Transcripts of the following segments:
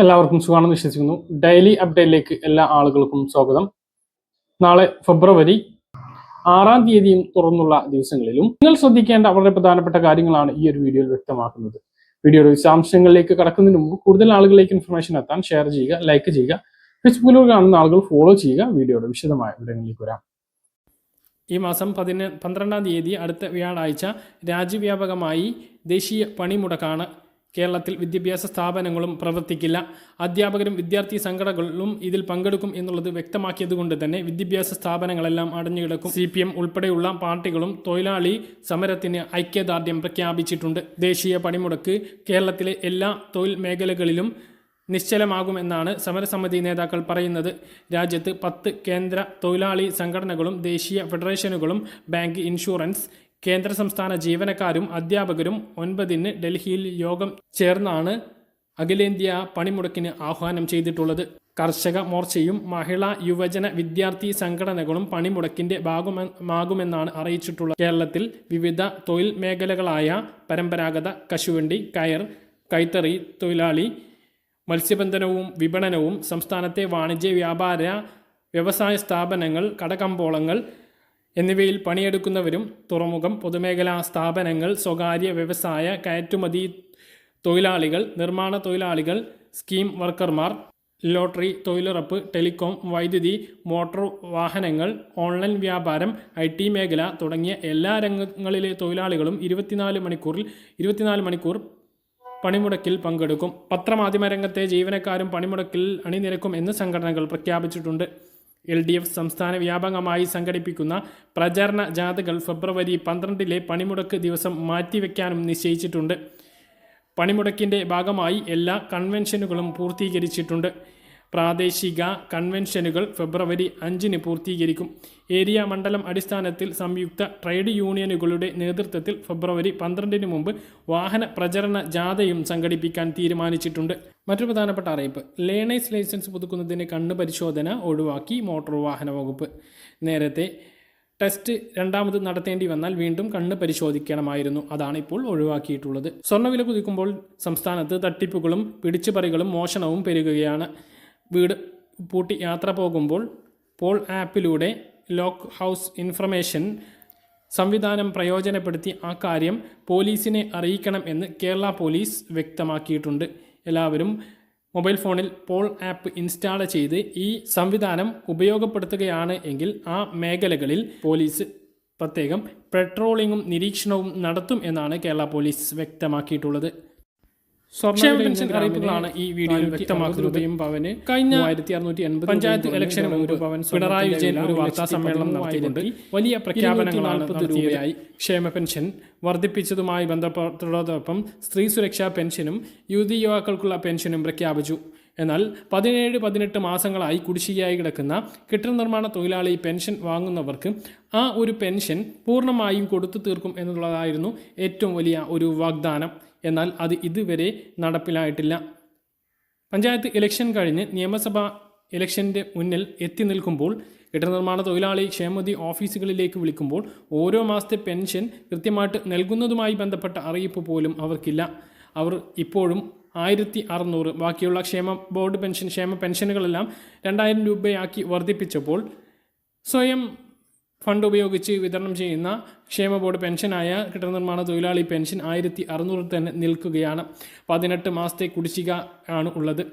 എല്ലാവർക്കും സുഖമാണെന്ന് വിശ്വസിക്കുന്നു. ഡെയിലി അപ്ഡേറ്റിലേക്ക് എല്ലാ ആളുകൾക്കും സ്വാഗതം. നാളെ ഫെബ്രുവരി 6-ാം തീയതിയും തുറന്നുള്ള ദിവസങ്ങളിലും നിങ്ങൾ ശ്രദ്ധിക്കേണ്ട വളരെ പ്രധാനപ്പെട്ട കാര്യങ്ങളാണ് ഈ ഒരു വീഡിയോയിൽ വ്യക്തമാക്കുന്നത്. വീഡിയോയുടെ വിശദാംശങ്ങളിലേക്ക് കടക്കുന്നതിന് മുമ്പ് കൂടുതൽ ആളുകളിലേക്ക് ഇൻഫർമേഷൻ എത്താൻ ഷെയർ ചെയ്യുക, ലൈക്ക് ചെയ്യുക. ഫേസ്ബുക്കിലൂടെ കാണുന്ന ആളുകൾ ഫോളോ ചെയ്യുക. വീഡിയോയുടെ വിശദമായ വിവരങ്ങളിലേക്ക് വരാം. ഈ മാസം 12-ാം തീയതി അടുത്ത വ്യാഴാഴ്ച രാജ്യവ്യാപകമായി ദേശീയ പണിമുടക്കാണ്. കേരളത്തിൽ വിദ്യാഭ്യാസ സ്ഥാപനങ്ങളും പ്രവർത്തിക്കില്ല. അധ്യാപകരും വിദ്യാർത്ഥി സംഘടനകളും ഇതിൽ പങ്കെടുക്കും എന്നുള്ളത് വ്യക്തമാക്കിയതുകൊണ്ട് തന്നെ വിദ്യാഭ്യാസ സ്ഥാപനങ്ങളെല്ലാം അടഞ്ഞുകിടക്കും. CPM ഉൾപ്പെടെയുള്ള പാർട്ടികളും തൊഴിലാളി സമരത്തിന് ഐക്യദാർഢ്യം പ്രഖ്യാപിച്ചിട്ടുണ്ട്. ദേശീയ പണിമുടക്ക് കേരളത്തിലെ എല്ലാ തൊഴിൽ മേഖലകളിലും നിശ്ചലമാകുമെന്നാണ് സമരസമിതി നേതാക്കൾ പറയുന്നത്. രാജ്യത്ത് 10 കേന്ദ്ര തൊഴിലാളി സംഘടനകളും ദേശീയ ഫെഡറേഷനുകളും ബാങ്ക്, ഇൻഷുറൻസ്, കേന്ദ്ര സംസ്ഥാന ജീവനക്കാരും അധ്യാപകരും 9-ന് ഡൽഹിയിൽ യോഗം ചേർന്നാണ് അഖിലേന്ത്യാ പണിമുടക്കിന് ആഹ്വാനം ചെയ്തിട്ടുള്ളത്. കർഷക മോർച്ചയും മഹിളാ, യുവജന, വിദ്യാർത്ഥി സംഘടനകളും പണിമുടക്കിന്റെ ഭാഗമാകുമെന്നാണ് അറിയിച്ചിട്ടുള്ളത്. കേരളത്തിൽ വിവിധ തൊഴിൽ മേഖലകളായ പരമ്പരാഗത കശുവണ്ടി, കയർ, കൈത്തറി തൊഴിലാളി, മത്സ്യബന്ധനവും വിപണനവും, സംസ്ഥാനത്തെ വാണിജ്യ വ്യാപാര വ്യവസായ സ്ഥാപനങ്ങൾ, കടകമ്പോളങ്ങൾ എന്നിവയിൽ പണിയെടുക്കുന്നവരും, തുറമുഖം, പൊതുമേഖലാ സ്ഥാപനങ്ങൾ, സ്വകാര്യ വ്യവസായ, കയറ്റുമതി തൊഴിലാളികൾ, നിർമ്മാണ തൊഴിലാളികൾ, സ്കീം വർക്കർമാർ, ലോട്ടറി, തൊഴിലുറപ്പ്, ടെലികോം, വൈദ്യുതി, മോട്ടോർ വാഹനങ്ങൾ, ഓൺലൈൻ വ്യാപാരം, IT മേഖല തുടങ്ങിയ എല്ലാ രംഗങ്ങളിലെ തൊഴിലാളികളും 24 മണിക്കൂർ പണിമുടക്കിൽ പങ്കെടുക്കും. പത്രമാധ്യമ രംഗത്തെ ജീവനക്കാരും പണിമുടക്കിൽ അണിനിരക്കും എന്ന് സംഘടനകൾ പ്രഖ്യാപിച്ചിട്ടുണ്ട്. LDF സംസ്ഥാന വ്യാപകമായി സംഘടിപ്പിക്കുന്ന പ്രചാരണ ജാഥകൾ ഫെബ്രുവരി 12-ലെ പണിമുടക്ക് ദിവസം മാറ്റിവെക്കാനും നിശ്ചയിച്ചിട്ടുണ്ട്. പണിമുടക്കിന്റെ ഭാഗമായി എല്ലാ കൺവെൻഷനുകളും പൂർത്തീകരിച്ചിട്ടുണ്ട്. പ്രാദേശിക കൺവെൻഷനുകൾ ഫെബ്രുവരി 5-ന് പൂർത്തീകരിക്കും. ഏരിയ മണ്ഡലം അടിസ്ഥാനത്തിൽ സംയുക്ത ട്രേഡ് യൂണിയനുകളുടെ നേതൃത്വത്തിൽ ഫെബ്രുവരി 12-ന് മുമ്പ് വാഹന പ്രചരണ ജാഥയും സംഘടിപ്പിക്കാൻ തീരുമാനിച്ചിട്ടുണ്ട്. മറ്റൊരു പ്രധാനപ്പെട്ട അറിയിപ്പ്: ലേണേഴ്സ് ലൈസൻസ് പുതുക്കുന്നതിന് കണ്ണ് പരിശോധന ഒഴിവാക്കി മോട്ടോർ വാഹന വകുപ്പ്. നേരത്തെ ടെസ്റ്റ് രണ്ടാമത് നടത്തേണ്ടി വന്നാൽ വീണ്ടും കണ്ണ് പരിശോധിക്കണമായിരുന്നു. അതാണ് ഇപ്പോൾ ഒഴിവാക്കിയിട്ടുള്ളത്. സ്വർണ്ണവില കുതിക്കുമ്പോൾ സംസ്ഥാനത്ത് തട്ടിപ്പുകളും പിടിച്ചുപറികളും മോഷണവും പെരുകുകയാണ്. വീട് പൂട്ടി യാത്ര പോകുമ്പോൾ പോൾ ആപ്പിലൂടെ ലോക്ക് ഹൗസ് ഇൻഫർമേഷൻ സംവിധാനം പ്രയോജനപ്പെടുത്തി ആ കാര്യം പോലീസിനെ അറിയിക്കണം എന്ന് കേരള പോലീസ് വ്യക്തമാക്കിയിട്ടുണ്ട്. എല്ലാവരും മൊബൈൽ ഫോണിൽ പോൾ ആപ്പ് ഇൻസ്റ്റാൾ ചെയ്ത് ഈ സംവിധാനം ഉപയോഗപ്പെടുത്തുകയാണ് എങ്കിൽ ആ മേഖലകളിൽ പോലീസ് പ്രത്യേകം പെട്രോളിങ്ങും നിരീക്ഷണവും നടത്തും എന്നാണ് കേരള പോലീസ് വ്യക്തമാക്കിയിട്ടുള്ളത്. പെൻഷൻ അറിയിപ്പുകളാണ് ഈ വീഡിയോയിൽ വ്യക്തമാക്കുന്നത്. കഴിഞ്ഞ 1680 പഞ്ചായത്ത് ഇലക്ഷന് മുമ്പ് പിണറായി വിജയൻ ഒരു വാർത്താ സമ്മേളനം നടത്തിക്കൊണ്ട് വലിയ പ്രഖ്യാപനങ്ങളാണ് നടത്തിയതായി. ക്ഷേമ പെൻഷൻ വർദ്ധിപ്പിച്ചതുമായി ബന്ധപ്പെട്ടതോടൊപ്പം സ്ത്രീ സുരക്ഷാ പെൻഷനും യുവതി യുവാക്കൾക്കുള്ള പെൻഷനും പ്രഖ്യാപിച്ചു. എന്നാൽ 17-18 മാസങ്ങളായി കുടിശ്ശികയായി കിടക്കുന്ന കെട്ടിട നിർമ്മാണ തൊഴിലാളി പെൻഷൻ വാങ്ങുന്നവർക്ക് ആ ഒരു പെൻഷൻ പൂർണ്ണമായും കൊടുത്തു തീർക്കും എന്നുള്ളതായിരുന്നു ഏറ്റവും വലിയ ഒരു വാഗ്ദാനം. എന്നാൽ അത് ഇതുവരെ നടപ്പിലായിട്ടില്ല. പഞ്ചായത്ത് ഇലക്ഷൻ കഴിഞ്ഞ് നിയമസഭാ ഇലക്ഷൻ്റെ മുന്നിൽ എത്തി നിൽക്കുമ്പോൾ കെട്ടിട നിർമ്മാണ തൊഴിലാളി ക്ഷേമനിധി ഓഫീസുകളിലേക്ക് വിളിക്കുമ്പോൾ ഓരോ മാസത്തെ പെൻഷൻ കൃത്യമായിട്ട് നൽകുന്നതുമായി ബന്ധപ്പെട്ട അറിയിപ്പ് പോലും അവർക്കില്ല. അവർ ഇപ്പോഴും 1600, ബാക്കിയുള്ള ക്ഷേമ പെൻഷനുകളെല്ലാം 2000 രൂപയാക്കി വർദ്ധിപ്പിച്ചപ്പോൾ സ്വയം ഫണ്ട് ഉപയോഗിച്ച് വിതരണം ചെയ്യുന്ന ക്ഷേമ ബോർഡ് പെൻഷനായ കെട്ടിട നിർമ്മാണ തൊഴിലാളി പെൻഷൻ 1600 തന്നെ നിൽക്കുകയാണ്. 18 മാസത്തെ കുടിശ്ശിക ആണ് ഉള്ളത്.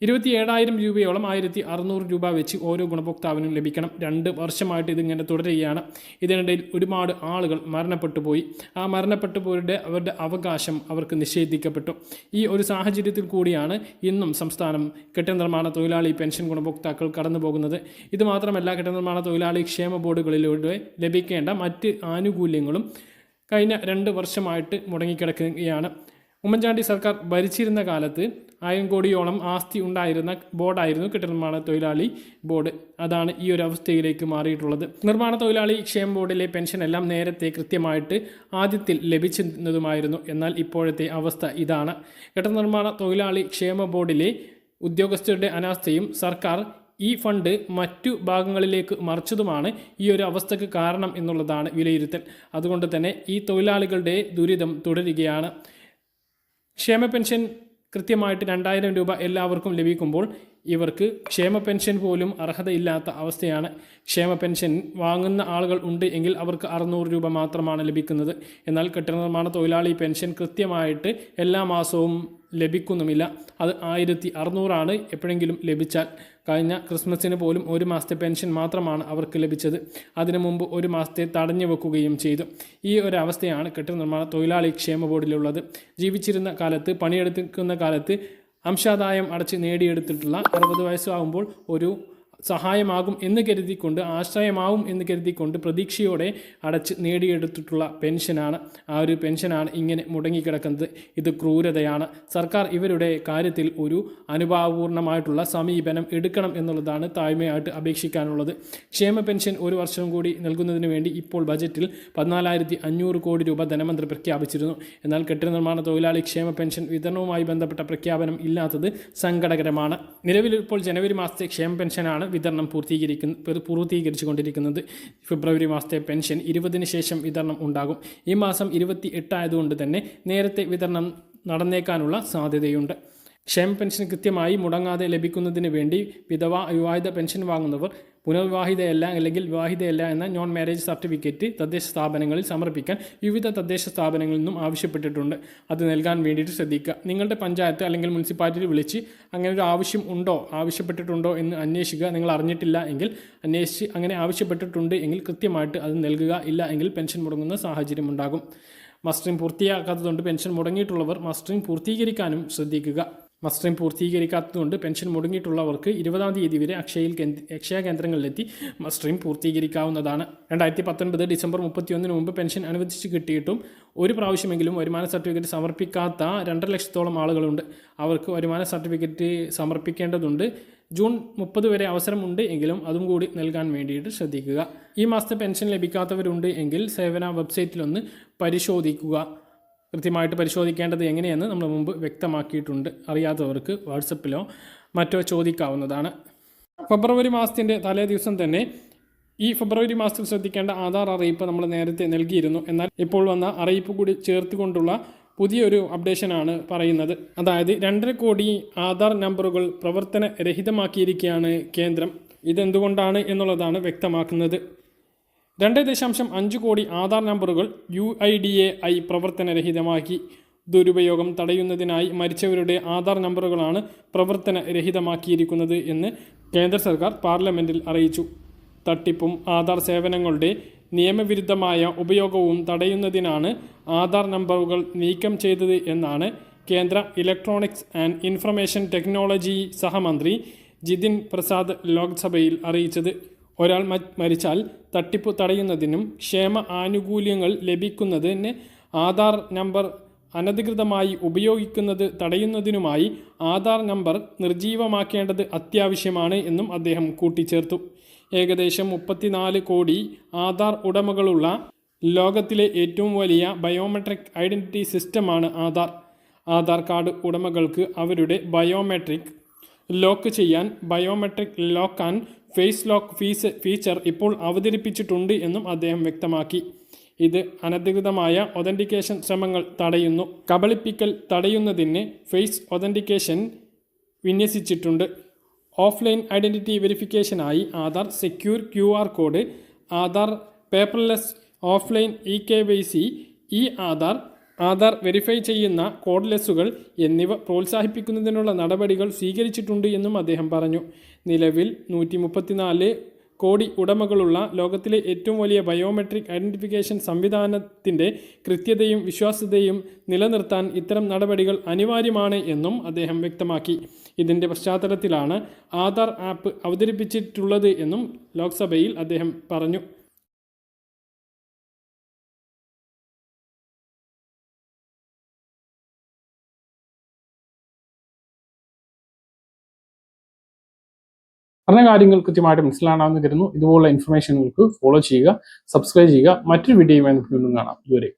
27,000 രൂപയോളം 1600 രൂപ വെച്ച് ഓരോ ഗുണഭോക്താവിനും ലഭിക്കണം. 2 വർഷമായിട്ട് ഇതിങ്ങനെ തുടരുകയാണ്. ഇതിനിടയിൽ ഒരുപാട് ആളുകൾ മരണപ്പെട്ടു പോയി. ആ മരണപ്പെട്ടു പോയവരുടെ അവരുടെ അവകാശം അവർക്ക് നിഷേധിക്കപ്പെട്ടു. ഈ ഒരു സാഹചര്യത്തിൽ കൂടിയാണ് ഇന്നും സംസ്ഥാനം കെട്ടിട നിർമ്മാണ തൊഴിലാളി പെൻഷൻ ഗുണഭോക്താക്കൾ കടന്നു പോകുന്നത്. ഇതുമാത്രമല്ല, കെട്ടിട നിർമ്മാണ തൊഴിലാളി ക്ഷേമ ബോർഡുകളിലൂടെ ലഭിക്കേണ്ട മറ്റ് ആനുകൂല്യങ്ങളും കഴിഞ്ഞ 2 വർഷമായിട്ട് മുടങ്ങിക്കിടക്കുകയാണ്. ഉമ്മൻചാണ്ടി സർക്കാർ ഭരിച്ചിരുന്ന കാലത്ത് 1000 കോടിയോളം ആസ്തി ഉണ്ടായിരുന്ന ബോർഡായിരുന്നു കെട്ടിട നിർമ്മാണ തൊഴിലാളി ബോർഡ്. അതാണ് ഈ ഒരു അവസ്ഥയിലേക്ക് മാറിയിട്ടുള്ളത്. നിർമ്മാണ തൊഴിലാളി ക്ഷേമ ബോർഡിലെ പെൻഷൻ എല്ലാം നേരത്തെ കൃത്യമായിട്ട് ആദ്യത്തിൽ ലഭിച്ചിരുന്നതുമായിരുന്നു. എന്നാൽ ഇപ്പോഴത്തെ അവസ്ഥ ഇതാണ്. കെട്ടിട നിർമ്മാണ തൊഴിലാളി ക്ഷേമ ബോർഡിലെ ഉദ്യോഗസ്ഥരുടെ അനാസ്ഥയും സർക്കാർ ഈ ഫണ്ട് മറ്റു ഭാഗങ്ങളിലേക്ക് മറിച്ചതുമാണ് ഈ ഒരു അവസ്ഥയ്ക്ക് കാരണം എന്നുള്ളതാണ് വിലയിരുത്തൽ. അതുകൊണ്ട് തന്നെ ഈ തൊഴിലാളികളുടെ ദുരിതം തുടരുകയാണ്. ക്ഷേമ പെൻഷൻ കൃത്യമായിട്ട് 2000 രൂപ എല്ലാവർക്കും ലഭിക്കുമ്പോൾ ഇവർക്ക് ക്ഷേമ പെൻഷൻ പോലും അർഹതയില്ലാത്ത അവസ്ഥയാണ്. ക്ഷേമ പെൻഷൻ വാങ്ങുന്ന ആളുകൾ ഉണ്ട് എങ്കിൽ അവർക്ക് 600 രൂപ മാത്രമാണ് ലഭിക്കുന്നത്. എന്നാൽ കെട്ടിട നിർമ്മാണ തൊഴിലാളി പെൻഷൻ കൃത്യമായിട്ട് എല്ലാ മാസവും ലഭിക്കുന്നുമില്ല. അത് 1600 എപ്പോഴെങ്കിലും ലഭിച്ചാൽ. കഴിഞ്ഞ ക്രിസ്മസിന് പോലും 1 മാസത്തെ പെൻഷൻ മാത്രമാണ് അവർക്ക് ലഭിച്ചത്. അതിനു മുമ്പ് 1 മാസത്തെ തടഞ്ഞു വെക്കുകയും ചെയ്തു. ഈ ഒരു അവസ്ഥയാണ് കെട്ടിട നിർമ്മാണ തൊഴിലാളി ക്ഷേമ ബോർഡിലുള്ളത്. ജീവിച്ചിരുന്ന കാലത്ത്, പണിയെടുക്കുന്ന കാലത്ത് അംശാദായം അടച്ച് നേടിയെടുത്തിട്ടുള്ള 60 വയസ്സാകുമ്പോൾ ഒരു സഹായമാകും എന്ന് കരുതിക്കൊണ്ട്, ആശ്രയമാവും എന്ന് കരുതിക്കൊണ്ട് പ്രതീക്ഷയോടെ അടച്ച് നേടിയെടുത്തിട്ടുള്ള പെൻഷനാണ്. ആ ഒരു പെൻഷനാണ് ഇങ്ങനെ മുടങ്ങിക്കിടക്കുന്നത്. ഇത് ക്രൂരതയാണ്. സർക്കാർ ഇവരുടെ കാര്യത്തിൽ ഒരു അനുഭാവപൂർണ്ണമായിട്ടുള്ള സമീപനം എടുക്കണം എന്നുള്ളതാണ് താഴ്മയായിട്ട് അപേക്ഷിക്കാനുള്ളത്. ക്ഷേമ പെൻഷൻ 1 വർഷം കൂടി നൽകുന്നതിന് വേണ്ടി ഇപ്പോൾ ബജറ്റിൽ 14,500 കോടി രൂപ ധനമന്ത്രി പ്രഖ്യാപിച്ചിരുന്നു. എന്നാൽ കെട്ടിട നിർമ്മാണ തൊഴിലാളി ക്ഷേമ പെൻഷൻ വിതരണവുമായി ബന്ധപ്പെട്ട പ്രഖ്യാപനം ഇല്ലാത്തത് സങ്കടകരമാണ്. നിലവിൽ ഇപ്പോൾ ജനുവരി മാസത്തെ ക്ഷേമ പെൻഷനാണ് വിതരണം പൂർത്തീകരിച്ചു കൊണ്ടിരിക്കുന്നത്. ഫെബ്രുവരി മാസത്തെ പെൻഷൻ 20-ന് ശേഷം വിതരണം ഉണ്ടാകും. ഈ മാസം 28 ആയതുകൊണ്ട് തന്നെ നേരത്തെ വിതരണം നടന്നേക്കാനുള്ള സാധ്യതയുണ്ട്. ക്ഷേമ പെൻഷൻ കൃത്യമായി മുടങ്ങാതെ ലഭിക്കുന്നതിന് വേണ്ടി വിധവ, വിവാഹിത പെൻഷൻ വാങ്ങുന്നവർ പുനർവിവാഹിതയല്ല അല്ലെങ്കിൽ വിവാഹിതയല്ല എന്ന നോൺ മാരേജ് സർട്ടിഫിക്കറ്റ് തദ്ദേശ സ്ഥാപനങ്ങളിൽ സമർപ്പിക്കാൻ വിവിധ തദ്ദേശ സ്ഥാപനങ്ങളിൽ നിന്നും ആവശ്യപ്പെട്ടിട്ടുണ്ട്. അത് നൽകാൻ വേണ്ടിയിട്ട് ശ്രദ്ധിക്കുക. നിങ്ങളുടെ പഞ്ചായത്ത് അല്ലെങ്കിൽ മുനിസിപ്പാലിറ്റിയിൽ വിളിച്ച് അങ്ങനെ ഒരു ആവശ്യം ഉണ്ടോ, ആവശ്യപ്പെട്ടിട്ടുണ്ടോ എന്ന് അന്വേഷിക്കുക. നിങ്ങൾ അറിഞ്ഞിട്ടില്ല എങ്കിൽ അന്വേഷിച്ച് അങ്ങനെ ആവശ്യപ്പെട്ടിട്ടുണ്ട് എങ്കിൽ കൃത്യമായിട്ട് അത് നൽകുക. ഇല്ല എങ്കിൽ പെൻഷൻ മുടങ്ങുന്ന സാഹചര്യം ഉണ്ടാകും. മസ്റ്ററിംഗ് പൂർത്തിയാക്കാത്തതുകൊണ്ട് പെൻഷൻ മുടങ്ങിയിട്ടുള്ളവർ മസ്റ്ററിംഗ് പൂർത്തീകരിക്കാനും ശ്രദ്ധിക്കുക. മസ്റ്ററിംഗ് പൂർത്തീകരിക്കാത്തതുകൊണ്ട് പെൻഷൻ മുടങ്ങിയിട്ടുള്ളവർക്ക് 20-ാം തീയതി വരെ അക്ഷയ കേന്ദ്രങ്ങളിലെത്തി മസ്റ്ററിംഗ് പൂർത്തീകരിക്കാവുന്നതാണ്. 2019 ഡിസംബർ 31 മുമ്പ് പെൻഷൻ അനുവദിച്ച് കിട്ടിയിട്ടും ഒരു പ്രാവശ്യമെങ്കിലും വരുമാന സർട്ടിഫിക്കറ്റ് സമർപ്പിക്കാത്ത 2.5 ലക്ഷത്തോളം ആളുകളുണ്ട്. അവർക്ക് വരുമാന സർട്ടിഫിക്കറ്റ് സമർപ്പിക്കേണ്ടതുണ്ട്. ജൂൺ 30 വരെ അവസരമുണ്ട് എങ്കിലും അതും കൂടി നൽകാൻ വേണ്ടിയിട്ട് ശ്രദ്ധിക്കുക. ഈ മാസത്തെ പെൻഷൻ ലഭിക്കാത്തവരുണ്ട് എങ്കിൽ സേവന വെബ്സൈറ്റിലൊന്ന് പരിശോധിക്കുക. കൃത്യമായിട്ട് പരിശോധിക്കേണ്ടത് എങ്ങനെയെന്ന് നമ്മൾ മുമ്പ് വ്യക്തമാക്കിയിട്ടുണ്ട്. അറിയാത്തവർക്ക് വാട്സപ്പിലോ മറ്റോ ചോദിക്കാവുന്നതാണ്. ഫെബ്രുവരി മാസത്തിൻ്റെ തലേ ദിവസം തന്നെ ഈ ഫെബ്രുവരി മാസത്തിൽ ശ്രദ്ധിക്കേണ്ട ആധാർ അറിയിപ്പ് നമ്മൾ നേരത്തെ നൽകിയിരുന്നു. എന്നാൽ ഇപ്പോൾ വന്ന അറിയിപ്പ് കൂടി ചേർത്തുകൊണ്ടുള്ള പുതിയൊരു അപ്ഡേഷനാണ് പറയുന്നത്. അതായത് 2.5 കോടി ആധാർ നമ്പറുകൾ പ്രവർത്തനരഹിതമാക്കിയിരിക്കുകയാണ് കേന്ദ്രം. ഇതെന്തുകൊണ്ടാണ് എന്നുള്ളതാണ് വ്യക്തമാക്കുന്നത്. 2.5 കോടി ആധാർ നമ്പറുകൾ UIDAI പ്രവർത്തനരഹിതമാക്കി. ദുരുപയോഗം തടയുന്നതിനായി മരിച്ചവരുടെ ആധാർ നമ്പറുകളാണ് പ്രവർത്തനരഹിതമാക്കിയിരിക്കുന്നത് എന്ന് കേന്ദ്ര സർക്കാർ പാർലമെൻറ്റിൽ അറിയിച്ചു. തട്ടിപ്പും ആധാർ സേവനങ്ങളുടെ നിയമവിരുദ്ധമായ ഉപയോഗവും തടയുന്നതിനാണ് ആധാർ നമ്പറുകൾ നീക്കം ചെയ്തത് എന്നാണ് കേന്ദ്ര ഇലക്ട്രോണിക്സ് ആൻഡ് ഇൻഫർമേഷൻ ടെക്നോളജി സഹമന്ത്രി ജിതിൻ പ്രസാദ് ലോക്സഭയിൽ അറിയിച്ചത്. ഒരാൾ മരിച്ചാൽ തട്ടിപ്പ് തടയുന്നതിനും ക്ഷേമ ആനുകൂല്യങ്ങൾ ലഭിക്കുന്നതിന് ആധാർ നമ്പർ അനധികൃതമായി ഉപയോഗിക്കുന്നത് തടയുന്നതിനുമായി ആധാർ നമ്പർ നിർജീവമാക്കേണ്ടത് അത്യാവശ്യമാണ് എന്നും അദ്ദേഹം കൂട്ടിച്ചേർത്തു. ഏകദേശം 34 കോടി ആധാർ ഉടമകളുള്ള ലോകത്തിലെ ഏറ്റവും വലിയ ബയോമെട്രിക് ഐഡൻറ്റിറ്റി സിസ്റ്റമാണ് ആധാർ. ആധാർ കാർഡ് ഉടമകൾക്ക് അവരുടെ ബയോമെട്രിക് ലോക്ക് ചെയ്യാൻ biometric lock and face lock feature ഇപ്പോൾ അവതരിപ്പിച്ചിട്ടുണ്ട് എന്നും അദ്ദേഹം വ്യക്തമാക്കി. ഇത് അനധികൃതമായ ഒതൻറ്റിക്കേഷൻ ശ്രമങ്ങൾ തടയുന്നു. കബളിപ്പിക്കൽ തടയുന്നതിന് ഫേസ് ഒതൻറ്റിക്കേഷൻ വിന്യസിച്ചിട്ടുണ്ട്. ഓഫ്ലൈൻ ഐഡൻറ്റിറ്റി വെരിഫിക്കേഷനായി Aadhaar secure QR code, Aadhaar paperless offline eKYC, Aadhaar verify ചെയ്യുന്ന കോഡ്ലെസ്സുകൾ എന്നിവ പ്രോത്സാഹിപ്പിക്കുന്നതിനുള്ള നടപടികൾ സ്വീകരിച്ചിട്ടുണ്ട് എന്നും അദ്ദേഹം പറഞ്ഞു. നിലവിൽ 134 കോടി ഉടമകളുള്ള ലോകത്തിലെ ഏറ്റവും വലിയ ബയോമെട്രിക് ഐഡൻറ്റിഫിക്കേഷൻ സംവിധാനത്തിൻ്റെ കൃത്യതയും വിശ്വാസ്യതയും നിലനിർത്താൻ ഇത്തരം നടപടികൾ അനിവാര്യമാണ് എന്നും അദ്ദേഹം വ്യക്തമാക്കി. ഇതിൻ്റെ പശ്ചാത്തലത്തിലാണ് ആധാർ ആപ്പ് അവതരിപ്പിച്ചിട്ടുള്ളത് എന്നും ലോക്സഭയിൽ അദ്ദേഹം പറഞ്ഞു. പറഞ്ഞ കാര്യങ്ങൾ കൃത്യമായിട്ട് മനസ്സിലാണെന്ന് കരുതുന്നു. ഇതുപോലുള്ള ഇൻഫർമേഷനുകൾക്ക് ഫോളോ ചെയ്യുക, സബ്സ്ക്രൈബ് ചെയ്യുക. മറ്റൊരു വീഡിയോയുമായി നമുക്ക് വീണ്ടും കാണാം. ഇതുവരെ